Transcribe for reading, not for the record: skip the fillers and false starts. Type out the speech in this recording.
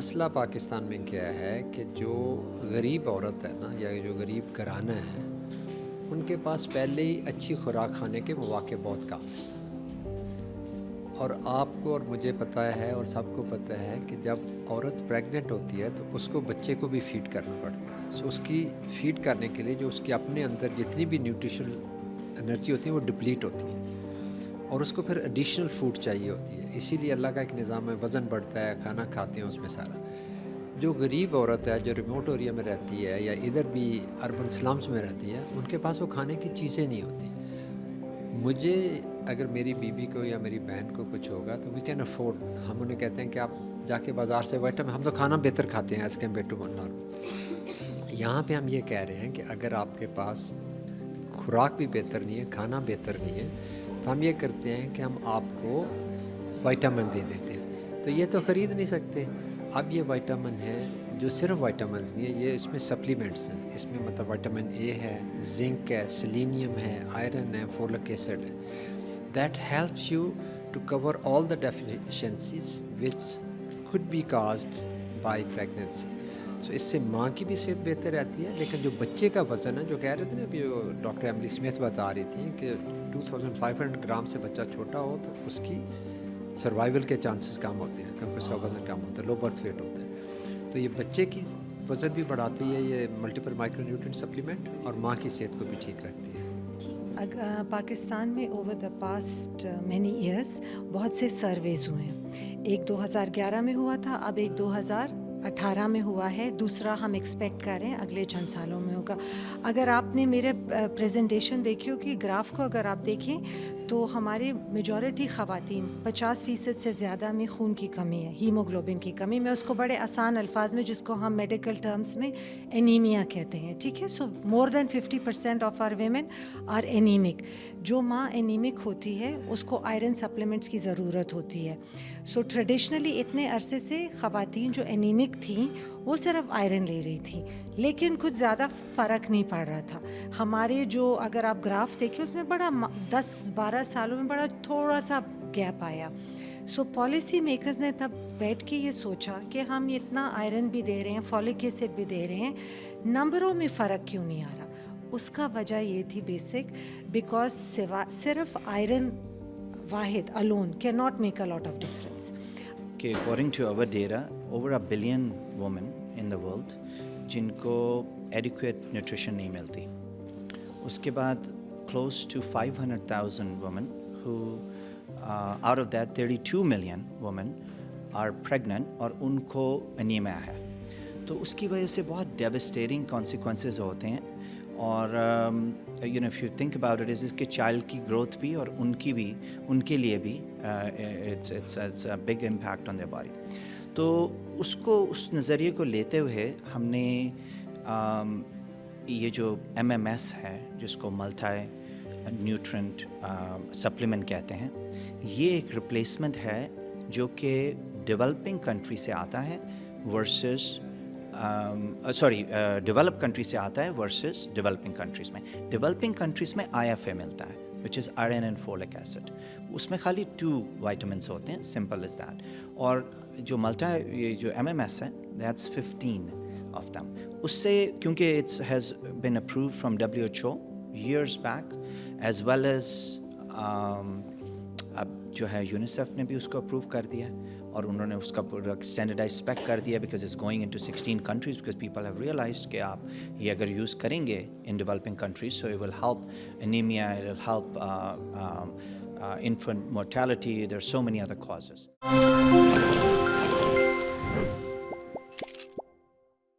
مسئلہ پاکستان میں کیا ہے کہ جو غریب عورت ہے نا یا جو غریب گھرانہ ہے ان کے پاس پہلے ہی اچھی خوراک کھانے کے مواقع بہت کم ہیں. اور آپ کو اور مجھے پتہ ہے اور سب کو پتہ ہے کہ جب عورت پریگننٹ ہوتی ہے تو اس کو بچے کو بھی فیڈ کرنا پڑتا ہے. سو اس کی فیڈ کرنے کے لیے جو اس کے اپنے اندر جتنی بھی نیوٹریشنل انرجی ہوتی ہے وہ ڈپلیٹ ہوتی ہے اور اس کو پھر ایڈیشنل فوڈ چاہیے ہوتی ہے. اسی لیے اللہ کا ایک نظام ہے, وزن بڑھتا ہے, کھانا کھاتے ہیں اس میں سارا. جو غریب عورت ہے جو ریموٹ ایریا میں رہتی ہے یا ادھر بھی اربن سلمز میں رہتی ہے ان کے پاس وہ کھانے کی چیزیں نہیں ہوتی. مجھے اگر میری بیوی کو یا میری بہن کو کچھ ہوگا تو وی کین افورڈ, ہم انہیں کہتے ہیں کہ آپ جا کے بازار سے ہم تو کھانا بہتر کھاتے ہیں ایز کمپیئر ٹو نارمل. یہاں پہ ہم یہ کہہ رہے ہیں کہ اگر آپ کے پاس خوراک بھی بہتر نہیں ہے, کھانا بہتر نہیں ہے, تو ہم یہ کرتے ہیں کہ ہم آپ کو وائٹامن دے دیتے ہیں. تو یہ تو خرید نہیں سکتے. اب یہ وائٹامن ہے جو صرف وائٹامنز نہیں ہے, یہ اس میں سپلیمنٹس ہیں. اس میں مطلب وائٹامن اے ہے, زنک ہے, سیلینیم ہے, آئرن ہے, فولک ایسڈ ہے. That helps you to cover all the deficiencies which could be caused by pregnancy. So اس سے ماں کی بھی صحت بہتر رہتی ہے. لیکن جو بچے کا وزن ہے, جو کہہ رہے تھے نا ابھی ڈاکٹر ایملی اسمتھ بتا رہی تھی کہ 2500 گرام سے بچہ چھوٹا ہو تو اس کی سروائیول کے چانسز کم ہوتے ہیں کیونکہ اس کا وزن کم ہوتا ہے, لو برتھ ویٹ ہوتا ہے. تو یہ بچے کی وزن بھی بڑھاتی ہے یہ ملٹیپل مائکرو نیوٹرینٹ سپلیمنٹ, اور ماں کی صحت کو بھی ٹھیک رکھتی ہے. پاکستان میں over the past many years بہت سے سرویز ہوئے ہیں. ایک 2011 میں ہوا تھا, اب ایک 2018 میں ہوا ہے, دوسرا ہم ایکسپیکٹ کر رہے ہیں اگلے چند سالوں میں ہوگا. اگر آپ نے میرے پریزنٹیشن دیکھی ہو کہ گراف کو اگر آپ دیکھیں تو ہماری میجورٹی خواتین 50% سے زیادہ میں خون کی کمی ہے, ہیموگلوبن کی کمی. میں اس کو بڑے آسان الفاظ میں, جس کو ہم میڈیکل ٹرمز میں انیمیا کہتے ہیں, ٹھیک ہے. سو مور دین 50% آف آر ویمن آر انیمک. جو ماں انیمک ہوتی ہے اس کو آئرن سپلیمنٹس کی ضرورت ہوتی ہے. سو ٹریڈیشنلی اتنے عرصے سے خواتین جو انیمک تھیں وہ صرف آئرن لے رہی تھیں, لیکن کچھ زیادہ فرق نہیں پڑ رہا تھا. ہمارے جو اگر آپ گراف دیکھیں اس میں بڑا 10-12 سالوں میں بڑا تھوڑا سا گیپ آیا. سو پالیسی میکرز نے تب بیٹھ کے یہ سوچا کہ ہم اتنا آئرن بھی دے رہے ہیں, فولک ایسڈ بھی دے رہے ہیں, نمبروں میں فرق کیوں نہیں آ رہا. اس کا وجہ یہ تھی بیسک, بیکاز صرف آئرن واحد alone cannot make a lot of difference. کہ according to our data, over a billion women in the world جن کو adequate nutrition نہیں ملتی. اس کے بعد close to 500,000 women who out of that 32 million women are pregnant اور ان کو anaemia ہے. تو اس کی وجہ سے بہت devastating consequences ہوتے ہیں. اور if you think about it, اس کے چائلڈ کی گروتھ بھی اور ان کے لیے بھی it's a big impact on their body. تو اس نظریے کو لیتے ہوئے ہم نے یہ جو MMS ہے جس کو ملٹی نیوٹرینٹ سپلیمنٹ کہتے ہیں, یہ ایک ریپلیسمنٹ ہے جو کہ ڈیولپنگ کنٹری سے آتا ہے ورسز ڈیولپ کنٹری سے آتا ہے ورسز ڈیولپنگ کنٹریز میں. ڈیولپنگ کنٹریز میں IFA ملتا ہے which is iron and folic acid. اس میں خالی 2 vitamins ہوتے ہیں, simple as that. اور جو یہ جو MMS ہے that's 15 of them. اس سے کیونکہ it has been approved from WHO years back as well as اب جو ہے یونیسیف نے بھی اس کو اپروو کر دیا اور انہوں نے اس کا اسٹینڈرڈائز اسپیک کر دیا because it's going into 16 countries because people have realised کہ آپ یہ اگر یوز کریں گے in developing countries so it will help anaemia, it will help infant mortality. There are so many other causes.